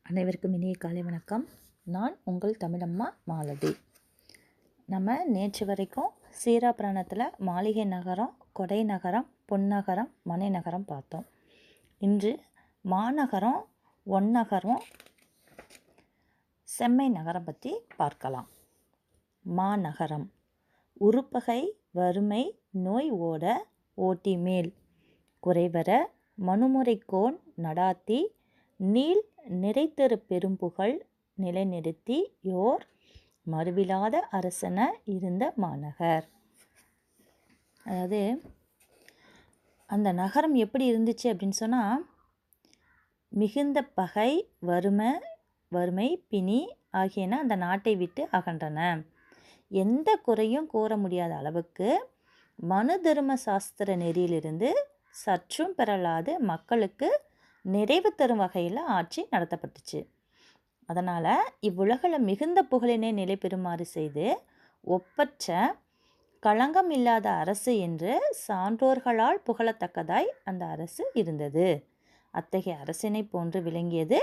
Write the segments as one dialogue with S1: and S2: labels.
S1: அனைவருக்கும் இனிய காலை வணக்கம். நான் உங்கள் தமிழம்மா மாலதி. நம்ம நேற்று வரைக்கும் சீரா புராணத்தில் மாளிகை நகரம், கொடை நகரம், பொன்னகரம், மனை நகரம் பார்த்தோம். இன்று மாநகரம், ஒன்னகரம், செம்மை நகரம் பற்றி பார்க்கலாம். மாநகரம் உறுப்பகை வறுமை நோய் ஓட ஓட்டி மேல் குறைவர மனுமுறைக்கோன் நடாத்தி நீள் நிறைத்தரு பெரும்புகழ் நிலைநிறுத்தி யோர் மறுவிலாத அரசன இருந்த மாநகர். அதாவது அந்த நகரம் எப்படி இருந்துச்சு அப்படின்னு சொன்னால், மிகுந்த பகை வறுமை பிணி ஆகியன அந்த நாட்டை விட்டு அகன்றன. எந்த குறையும் கூற முடியாத அளவுக்கு மனு தர்ம சாஸ்திர நெறியிலிருந்து சற்றும் பெறலாது மக்களுக்கு நிறைவு தரும் வகையில் ஆட்சி நடத்தப்பட்டுச்சு. அதனால் இவ்வுலகில் மிகுந்த புகழினை நிலை பெறுமாறு செய்து ஒப்பற்ற களங்கம் இல்லாத அரசு என்று சான்றோர்களால் புகழத்தக்கதாய் அந்த அரசு இருந்தது. அத்தகைய அரசினை போன்று விளங்கியது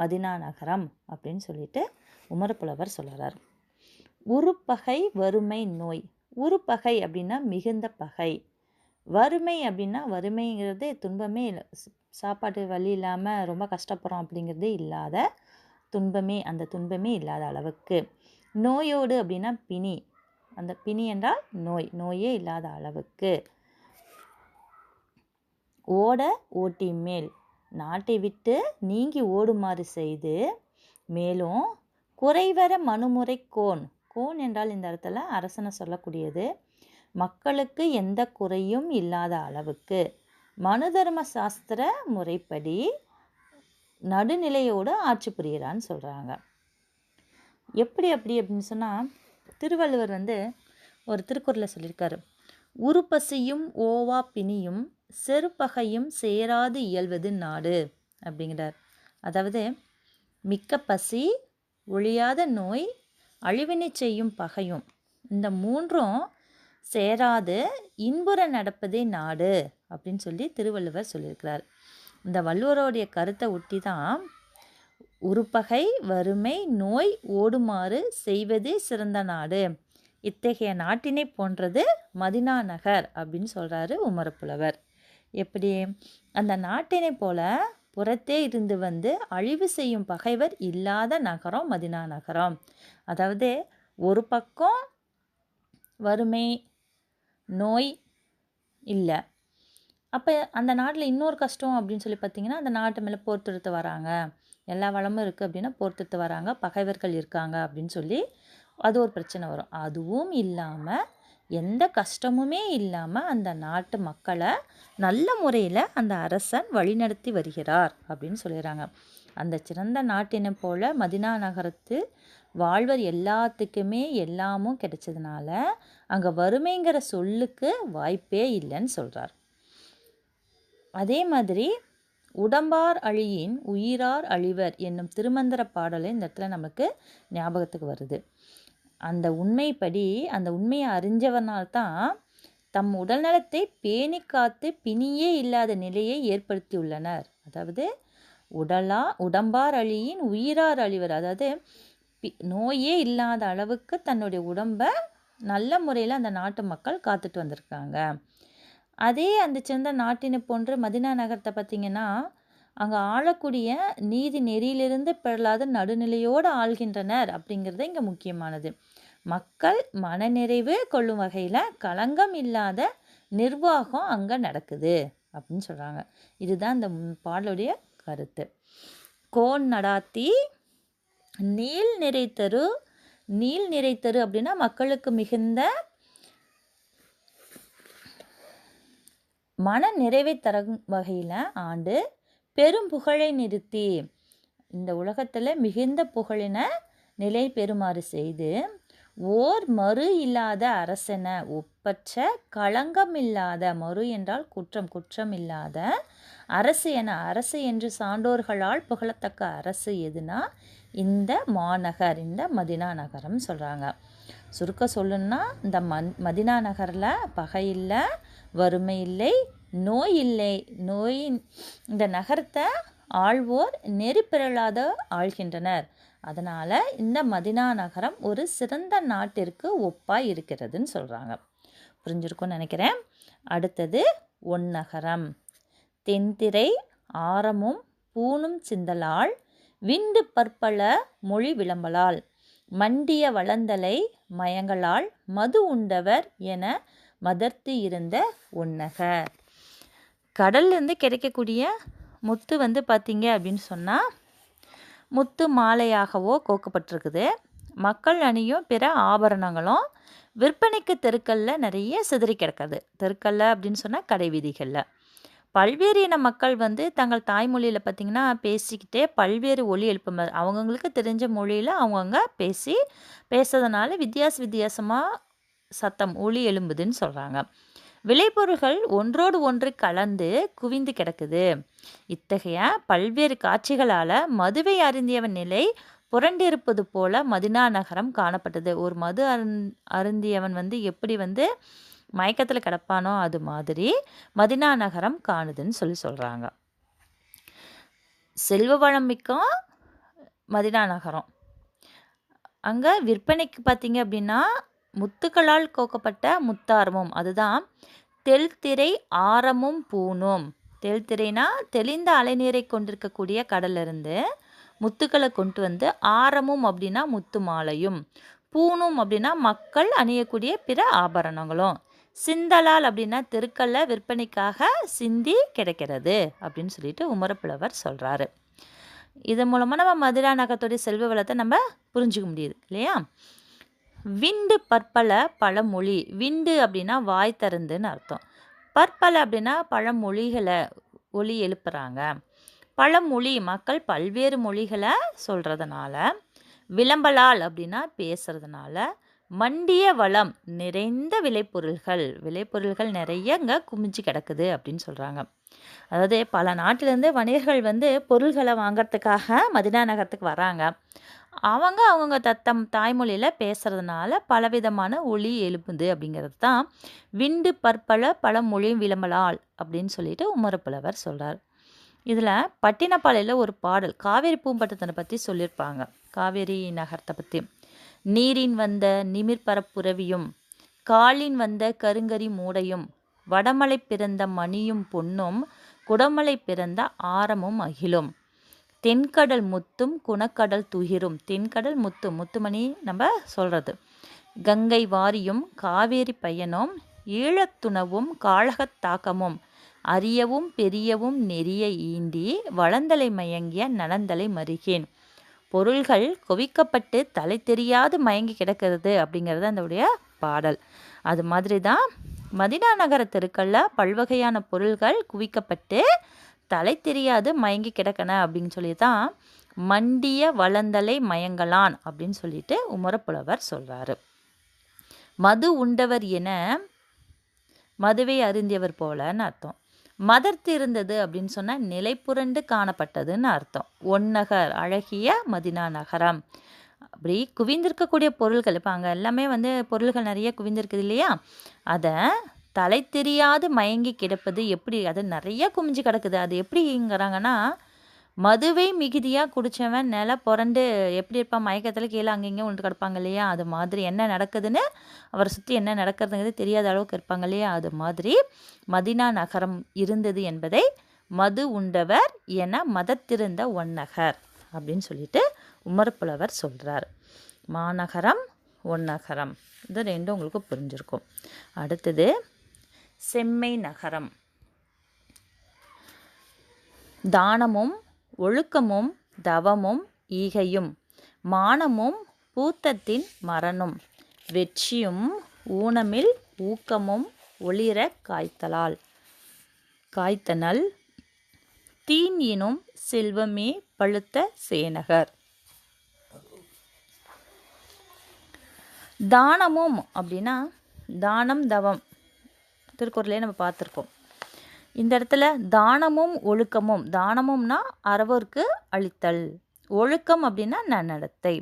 S1: மதினா நகரம் அப்படின்னு சொல்லிட்டு உமரப்புலவர் சொல்கிறார். உறுப்பகை வறுமை நோய். உறுப்பகை அப்படின்னா மிகுந்த பகை. வறுமை அப்படின்னா வறுமைங்கிறது துன்பமே இல்லை, சாப்பாட்டு வழி இல்லாமல் ரொம்ப கஷ்டப்படுறோம் அப்படிங்கிறதே இல்லாத துன்பமே, அந்த துன்பமே இல்லாத அளவுக்கு. நோயோடு அப்படின்னா பிணி, அந்த பிணி என்றால் நோயே இல்லாத அளவுக்கு. ஓட ஓட்டி மேல் நாட்டை விட்டு நீங்கி ஓடுமாறு செய்து, மேலும் குறைவர மனுமுறை கோன் என்றால் இந்த இடத்துல அரசனை சொல்லக்கூடியது, மக்களுக்கு எந்த குறையும் இல்லாத அளவுக்கு மனு தர்ம சாஸ்திர முறைப்படி நடுநிலையோடு ஆட்சி புரிகிறான்னு சொல்கிறாங்க. அப்படின்னு சொன்னால், திருவள்ளுவர் ஒரு திருக்குறளை சொல்லியிருக்காரு. உறுப்பசியும் ஓவா பிணியும் செருப்பகையும் சேராது இயல்வது நாடு அப்படிங்கிறார். அதாவது மிக்க பசி, ஒழியாத நோய், அழிவினை செய்யும் பகையும், இந்த மூன்றும் சேராது இன்புற நடப்பதே நாடு அப்படின்னு சொல்லி திருவள்ளுவர் சொல்லியிருக்கிறார். இந்த வள்ளுவருடைய கருத்தை ஒட்டி தான் உறுப்பகை வறுமை நோய் ஓடுமாறு செய்வதே சிறந்த நாடு, இத்தகைய நாட்டினை போன்றது மதினா நகர் அப்படின்னு சொல்கிறாரு உமரப்புலவர். எப்படி அந்த நாட்டினை போல புறத்தே இருந்து அழிவு செய்யும் பகைவர் இல்லாத நகரம் மதினா நகரம். அதாவது ஒரு பக்கம் வறுமை நோய் இல்லை, அப்போ அந்த நாட்டில் இன்னொரு கஷ்டம் அப்படின்னு சொல்லி பார்த்திங்கன்னா, அந்த நாட்டு மேலே போர் தொடுத்து வராங்க, எல்லா வளமும் இருக்குது அப்படின்னா போர் தொடுத்து வராங்க, பகைவர்கள் இருக்காங்க அப்படின்னு சொல்லி அது ஒரு பிரச்சனை வரும். அதுவும் இல்லாமல் எந்த கஷ்டமுமே இல்லாமல் அந்த நாட்டு மக்களை நல்ல முறையில் அந்த அரசன் வழிநடத்தி வருகிறார் அப்படின்னு சொல்லிடுறாங்க. அந்த சிறந்த நாட்டினை போல் மதினா நகரத்து வாழ்வர் எல்லாத்துக்குமே எல்லாமும் கிடைச்சதுனால அங்கே வறுமைங்கிற சொல்லுக்கு வாய்ப்பே இல்லைன்னு சொல்கிறார். அதே மாதிரி உடம்பார் அழியின் உயிரார் அழிவர் என்னும் திருமந்திர பாடலை இந்த இடத்துல நமக்கு ஞாபகத்துக்கு வருது. அந்த உண்மைப்படி அந்த உண்மையை அறிஞ்சவனால்தான் தம் உடல்நலத்தை பேணி காத்து பிணியே இல்லாத நிலையை ஏற்படுத்தியுள்ளனர். அதாவது உடம்பார் அழியின் உயிரார் அழிவர், அதாவது நோயே இல்லாத அளவுக்கு தன்னுடைய உடம்பை நல்ல முறையில் அந்த நாட்டு மக்கள் காத்துட்டு வந்திருக்காங்க. அதே அந்த சிறந்த நாட்டினை போன்று மதினா நகரத்தை பார்த்திங்கன்னா, அங்கே ஆளக்கூடிய நீதி நெறியிலிருந்து பெறலாத நடுநிலையோடு ஆள்கின்றனர் அப்படிங்கிறது இங்கே முக்கியமானது. மக்கள் மனநிறைவு கொள்ளும் வகையில் களங்கம் இல்லாத நிர்வாகம் அங்கே நடக்குது அப்படின்னு சொல்கிறாங்க. இதுதான் இந்த பாடலுடைய கருத்து. கோன் நடாத்தி நீள் நிறைத்தரு அப்படின்னா மக்களுக்கு மிகுந்த மன நிறைவை தரும் வகையில் ஆண்டு பெரும் புகழை நிறுத்தி, இந்த உலகத்தில் மிகுந்த புகழின நிலை பெறுமாறு செய்து ஓர் மறு இல்லாத அரசென ஒப்பற்ற களங்கம் இல்லாத, மறு என்றால் குற்றம் இல்லாத அரசு என்று சான்றோர்களால் புகழத்தக்க அரசு எதுனா இந்த மாநகர், இந்த மதினா நகரம் சொல்கிறாங்க. சுருக்க சொல்லணுன்னா இந்த மதினா நகரில் பகை இல்லை, வறுமை இல்லை, நோய் இல்லை. இந்த நகரத்தை ஆள்வோர் நெறி பிறழாத ஆள்கின்றனர். அதனால் இந்த மதினா நகரம் ஒரு சிறந்த நாட்டிற்கு ஒப்பாய் இருக்கிறதுன்னு சொல்கிறாங்க. புரிஞ்சிருக்கும்னு நினைக்கிறேன். அடுத்தது ஒன்னகரம். தென்திரை ஆரமும் பூணும் சிந்தலால் விண்டு பற்பல மொழி விளம்பலால் மண்டிய வளந்தலை மயங்களால் மது உண்டவர் என மதர்த்து இருந்த ஒன்னகர். கடல்லேருந்து கிடைக்கக்கூடிய முத்து பார்த்தீங்க அப்படின்னு சொன்னால் முத்து மாலையாகவோ கோக்கப்பட்டிருக்குது. மக்கள் அணியும் பிற ஆபரணங்களும் விற்பனைக்கு தெருக்களில் நிறைய சிதறி கிடக்குது. தெருக்களில் அப்படின்னு சொன்னால் கடை வீதிகளில் பல்வேறு இன மக்கள் தங்கள் தாய்மொழியில் பார்த்திங்கன்னா பேசிக்கிட்டே பல்வேறு ஒலி எழுப்பும். அவங்கவுங்களுக்கு தெரிஞ்ச மொழியில் அவங்கவுங்க பேசுறதுனால வித்தியாசமாக சத்தம் ஒலி எழும்புதுன்னு சொல்கிறாங்க. விளைபொருள்கள் ஒன்றோடு ஒன்று கலந்து குவிந்து கிடக்குது. இத்தகைய பல்வேறு காட்சிகளால் மதுவை அருந்தியவன் நிலை புரண்டிருப்பது போல மதினா நகரம் காணப்பட்டது. ஒரு மது அருந்தியவன் எப்படி மயக்கத்தில் கிடப்பானோ அது மாதிரி மதினா நகரம் காணுதுன்னு சொல்கிறாங்க. செல்வ வளம் மிக்க மதினா நகரம். அங்கே விற்பனைக்கு பார்த்தீங்க அப்படின்னா முத்துக்களால் கோக்கப்பட்ட முத்தாரமும், அதுதான் தெள்திரை ஆரமும் பூணும். தெள்திரைனா தெளிந்த அலைநீரை கொண்டிருக்கக்கூடிய கடலிருந்து முத்துக்களை கொண்டு ஆரமும் அப்படின்னா முத்து மாலையும், பூணும் அப்படின்னா மக்கள் அணியக்கூடிய பிற ஆபரணங்களும், சிந்தலால் அப்படின்னா தெருக்களில் விற்பனைக்காக சிந்தி கிடைக்கிறது அப்படின்னு சொல்லிட்டு உமரப்புலவர் சொல்கிறாரு. இதன் மூலமாக நம்ம மதுரா நகரத்துடைய செல்வ வளத்தை நம்ம புரிஞ்சுக்க முடியுது இல்லையா? விண்டு பற்பல பழமொழி. விண்டு அப்படின்னா வாய் திறந்துன்னு அர்த்தம். பற்பல அப்படின்னா பழமொழிகளை ஒலி எழுப்புறாங்க. பழமொழி மக்கள் பல்வேறு மொழிகளை சொல்கிறதுனால, விளம்பலால் அப்படின்னா பேசுறதுனால, மண்டிய வளம் நிறைந்த விளைபொருள்கள் நிறைய இங்கே குமிஞ்சு கிடக்குது அப்படின்னு சொல்கிறாங்க. அதாவது பல நாட்டிலேருந்து வணிகர்கள் பொருள்களை வாங்கிறதுக்காக மதினா நகரத்துக்கு வராங்க. அவங்கவுங்க தத்தம் தாய்மொழியில் பேசுகிறதுனால பலவிதமான ஒலி எழுப்புது அப்படிங்கிறது தான் விண்டு பற்பல பழமொழியும் விளம்பலால் அப்படின்னு சொல்லிட்டு உமரப்புலவர் சொல்கிறார். இதில் பட்டினப்பாளையில் ஒரு பாடல் காவேரி பூம்பட்டினத்தை பற்றி சொல்லியிருப்பாங்க. காவேரி நகரத்தை பற்றி. நீரின் வந்த நிமிர்பரப்புறவியும் காலின் வந்த கருங்கரி மூடையும் வடமலை பிறந்த மணியும் பொன்னும் குடமலை பிறந்த ஆரமும் அகிலும் தென்கடல் முத்தும் குணக்கடல் துகிரும். தென்கடல் முத்துமணி நம்ம சொல்கிறது. கங்கை வாரியும் காவேரி பையனும் ஈழத்துணவும் காழகத் தாக்கமும் அரியவும் பெரியவும் நெறிய ஈண்டி வளந்தலை மயங்கிய நலந்தலை மருகேன். பொருள்கள் குவிக்கப்பட்டு தலை தெரியாது மயங்கி கிடக்கிறது அப்படிங்கிறது அதனுடைய பாடல். அது மாதிரி தான் மதினா நகர தெருக்களில் பல்வகையான பொருள்கள் குவிக்கப்பட்டு தலை தெரியாது மயங்கி கிடக்கன அப்படின்னு சொல்லி தான் மண்டிய வளந்தலை மயங்கலான் அப்படின்னு சொல்லிட்டு உமரப்புலவர் சொல்கிறாரு. மது உண்டவர் என மதுவை அருந்தியவர் போலன்னு அர்த்தம். மதர்த்து இருந்தது அப்படின்னு சொன்னால் நிலை புரண்டு காணப்பட்டதுன்னு அர்த்தம். ஒன்னகர் அழகிய மதினா நகரம். அப்படி குவிந்திருக்கக்கூடிய பொருள்கள் இப்போ அங்கே எல்லாமே பொருள்கள் நிறைய குவிந்திருக்குது இல்லையா? அதை தலை தெரியாது மயங்கி கிடப்பது எப்படி? அது நிறைய குமிஞ்சு கிடக்குது. அது எப்படிங்கிறாங்கன்னா மதுவை மிகுதியாக குடித்தவன் நில புரண்டு எப்படி இருப்பான், மயக்கத்தில் கீழே அங்கங்கே உண்டு கிடப்பாங்க இல்லையா? அது மாதிரி என்ன நடக்குதுன்னு அவரை சுற்றி என்ன நடக்கிறதுங்கிறது தெரியாத அளவுக்கு இருப்பாங்க இல்லையா? அது மாதிரி மதினா நகரம் இருந்தது என்பதை மது உண்டவர் என மதத்திருந்த ஒன்னகர் அப்படின்னு சொல்லிட்டு உமரப்புலவர் சொல்கிறார். மாநகரம் ஒன்னகரம் இது ரெண்டும் உங்களுக்கு புரிஞ்சிருக்கும். அடுத்தது செம்மை நகரம். தானமும் ஒழுக்கமும் தவமும் ஈகையும் மானமும் பூத்தத்தின் மரணும் வெற்றியும் ஊனமில் ஊக்கமும் ஒளிர காய்த்தனல் தீன் எனும் செல்வமே பழுத்த சேனகர். தானமும் அப்படின்னா தானம் தவம் திருக்குறளே நம்ம பார்த்துருக்கோம். இந்த இடத்துல தானமும் ஒழுக்கமும், தானமும்னா அறவோர்க்கு அளித்தல், ஒழுக்கம் அப்படின்னா நன்னடத்தை,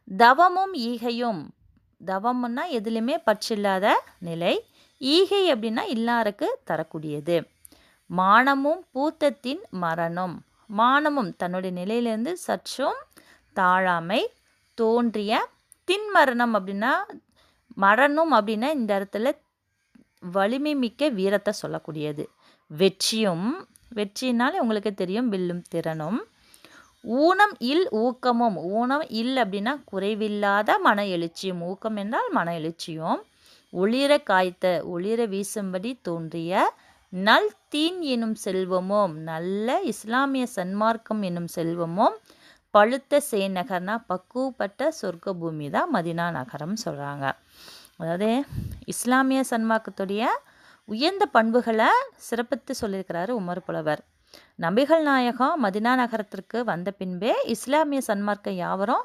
S1: தவமும் ஈகையும், தவம்னா எதுலையுமே பற்றில்லாத நிலை, ஈகை அப்படின்னா இல்லாருக்கு தரக்கூடியது, மானமும் பூத்தத்தின் மரணும், மானமும் தன்னுடைய நிலையிலேருந்து சற்றும் தாழாமை, தோன்றிய தின்மரணம் அப்படின்னா மரணம் அப்படின்னா இந்த இடத்துல வலிமை மிக்க வீரத்தை சொல்லக்கூடியது. வெற்றியும், வெற்றினாலே உங்களுக்கு தெரியும் வில்லும் திறனும். ஊனம் இல் ஊக்கமும், ஊனம் இல் அப்படின்னா குறைவில்லாத மன எழுச்சியும், ஊக்கம் என்றால் மன எழுச்சியும். ஒளிர காய்த்த, ஒளிர வீசும்படி தோன்றிய நல் தீன் எனும் செல்வமும், நல்ல இஸ்லாமிய சன்மார்க்கம் என்னும் செல்வமும். பழுத்த சேநகர்னா பக்குவப்பட்ட சொர்க்க பூமி தான் மதினா நகரம் சொல்கிறாங்க. அதாவது இஸ்லாமிய சன்மார்க்கத்துடைய உயர்ந்த பண்புகளை சிறப்பித்து சொல்லியிருக்கிறாரு உமர் புலவர். நபிகள் நாயகம் மதினா நகரத்திற்கு வந்த பின்பே இஸ்லாமிய சன்மார்க்கம் யாவரும்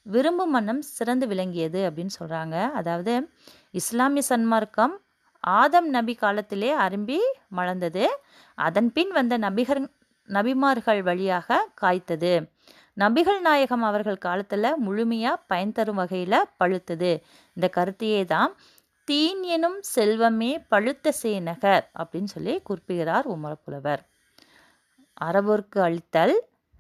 S1: விரும்பும் வண்ணம் சிறந்து விளங்கியது அப்படின்னு சொல்கிறாங்க. அதாவது இஸ்லாமிய சன்மார்க்கம் ஆதம் நபி காலத்திலே அரும்பி மலர்ந்தது. அதன் பின் வந்த நபிமார்கள் வழியாக காய்த்தது. நபிகள் நாயகம் அவர்கள் காலத்தில் முழுமையாக பயன் தரும் வகையில் பழுத்தது. இந்த கருத்தையே தான் தீன் எனும் செல்வமே பழுத்த சேநகர் அப்படின்னு சொல்லி குறிப்பிடுகிறார் உமர் புலவர். அறவோர்க்கு அளித்தல்,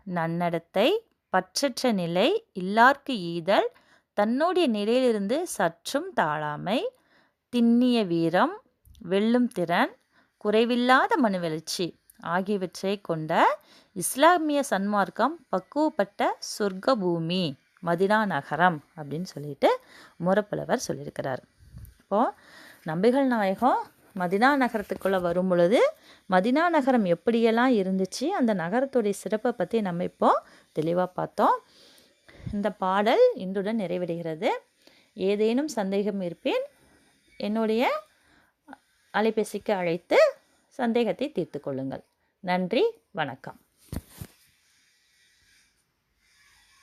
S1: நன்னடத்தை, பற்றற்ற நிலை, இல்லார்க்கு ஈதல், தன்னுடைய நிலையிலிருந்து சற்றும் தாழாமை, திண்ணிய வீரம், வெல்லும் திறன், குறைவில்லாத மனுவெழுச்சி ஆகியவற்றை கொண்ட இஸ்லாமிய சன்மார்க்கம் பக்குவப்பட்ட சொர்க்க பூமி மதினா நகரம் அப்படின்னு சொல்லிட்டு உமர் சொல்லியிருக்கிறார். இப்போது நபிகள் நாயகம் மதினா நகரத்துக்குள்ளே வரும் பொழுது மதினா நகரம் எப்படியெல்லாம் இருந்துச்சு, அந்த நகரத்துடைய சிறப்பை பற்றி நம்ம இப்போது தெளிவாக பார்த்தோம். இந்த பாடல் இன்றுடன் நிறைவடைகிறது. ஏதேனும் சந்தேகம் இருப்பேன் என்னுடைய அலைபேசிக்கு அழைத்து சந்தேகத்தை தீர்த்து கொள்ளுங்கள். நன்றி, வணக்கம்.